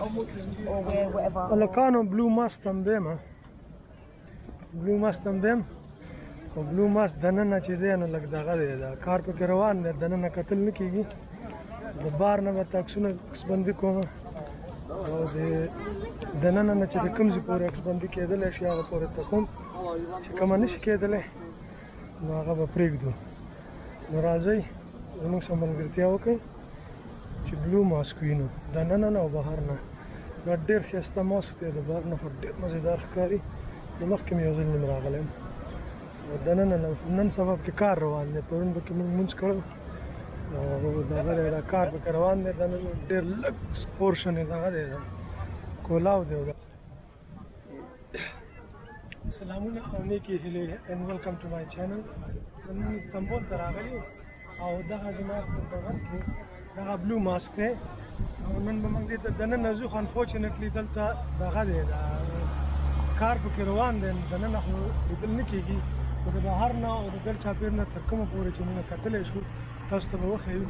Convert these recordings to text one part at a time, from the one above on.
or Muslims or wear whatever. Alakano blue mask também, blue mask também. او بلو ماس دننه چې دی نو لږ دغه دی دا کار پکې روان دی دننه کتل نه کېږي د بار نه به عکسونه عکسبندي کوم او د دننه نه چې د کوم ځای پورې عکسبندي کېدلی شي هغه پورې ته کوم چې کومه نه شي کېدلی نو هغه به پرېږدو نو راځئ زموږ سره ملګرتیا وکړئ چې بلو ماسک وینو دننه نه او بهر نه دا ډېر ښایسته ماسک دی د بهر نه خو ډېر مزېدار ښکاري د مخکې مې یو ځل نیم راغلی یم نن سبا کې کار روان دی پرون به کې موږ مونځ کړو او دغه دی دا کار پکې روان دی دا نن ډېر لږ پورشن یې دغه دی کولاو دی سلامونه او نیکې هیلې اینډ ویلکم ټو مای چینل نن موږ استانبول ته راغلي یو او دغه زما په دغه کې دغه بلو ماسک دی او نن به موږ دې ته دننه ځو خو انفارچونیټلي دلته دغه دی دا کار پکې روان دی دننه خو لیدل نه کېږي خو د بهر نه او د ګل چاپېر نه تر کومه پورې چې موږ کتلی شو تاسو ته به وښیو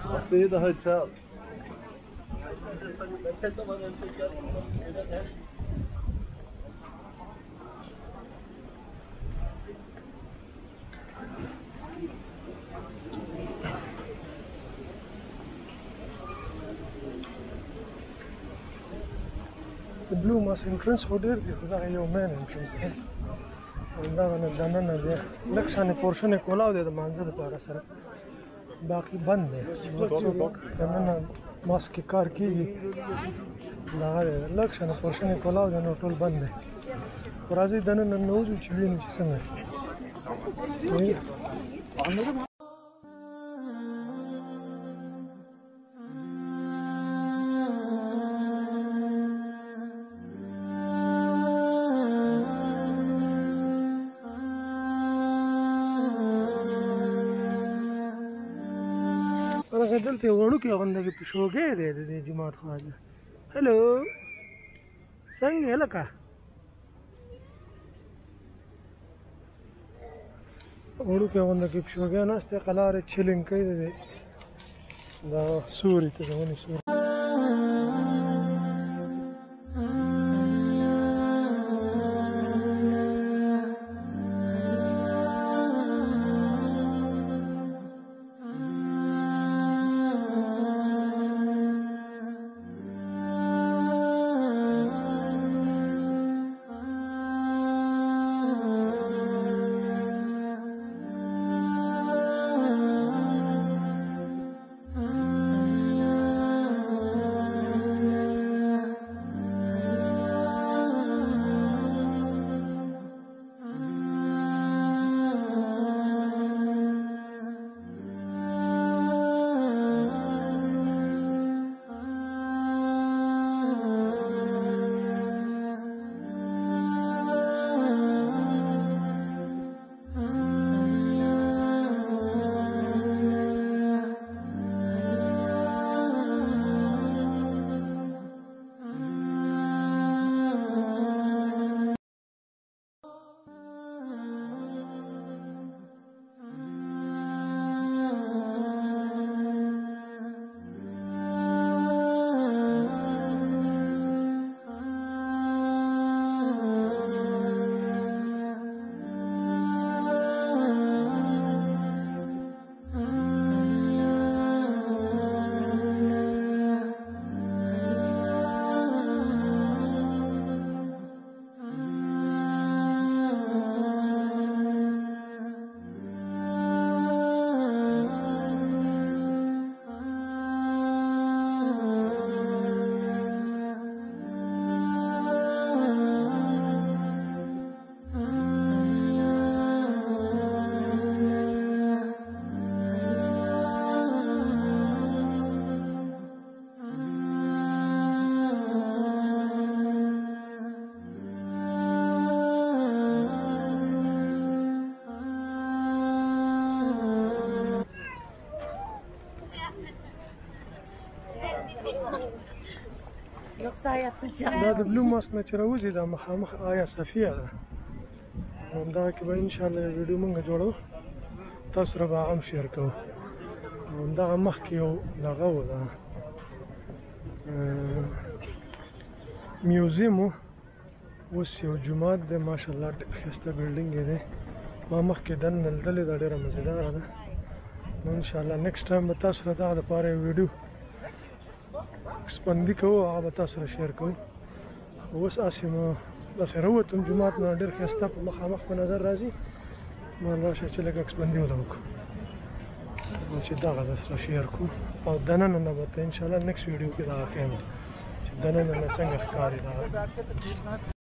I'll see you at the hotel. The blue mass entrance خو ډېر دی خو دغه یو مین انټرنس دی همدغه نه دننه دی لږ شانې پورشن یې کولاو دی د مانځه دپاره سره باقي بند دی دننه ماسک کې کار کېږي دغه دی لږ شانې پورشن یې کولاو دی نو ټول بند دی خو راځئ دننه ننوځو چې وینو چې څنګه دلته یو وړوکی غونډه کې پیشوګی دی د دې جومات خواجه هلو څنګه یې هلکه وړوکی غونډه کې پیشوګی ناست دی قلاره چلینګ کوي دا سوري ته د ونې سوري Yoksa yapacağım. دا د بلو ماسک نه چې راوځي دا مخامخ آیا صفیه ده همدغه کې به انشاءالله یو ویډیو مونږ جوړو تاسو سره به هم شیر کوو همدغه مخکې یو دغه و ده میوزیم و اوس یو جومات دی ماشاءالله ډېر ښایسته بلډینګ یې دی ما مخکې دننه لیدلې ده ډېره مزیداره ده نو انشاءالله نیکسټ ټایم به تاسو سره دغه دپاره یو ویډیو سپندي کوو هغه به تاسو سره شیر کوو اوس هسې مو داسې راووتم جومات نه ډېر ښایسته په مخامخ په نظر راځي نو راشه چې لږ عکسبندي ورته وکړو نو چې دغه درسره شیر کړو او دننه نه به ته انشاءالله نیکسټ ویډیو کې دغه ښیم چې دننه نه څنګه ښکاري دغه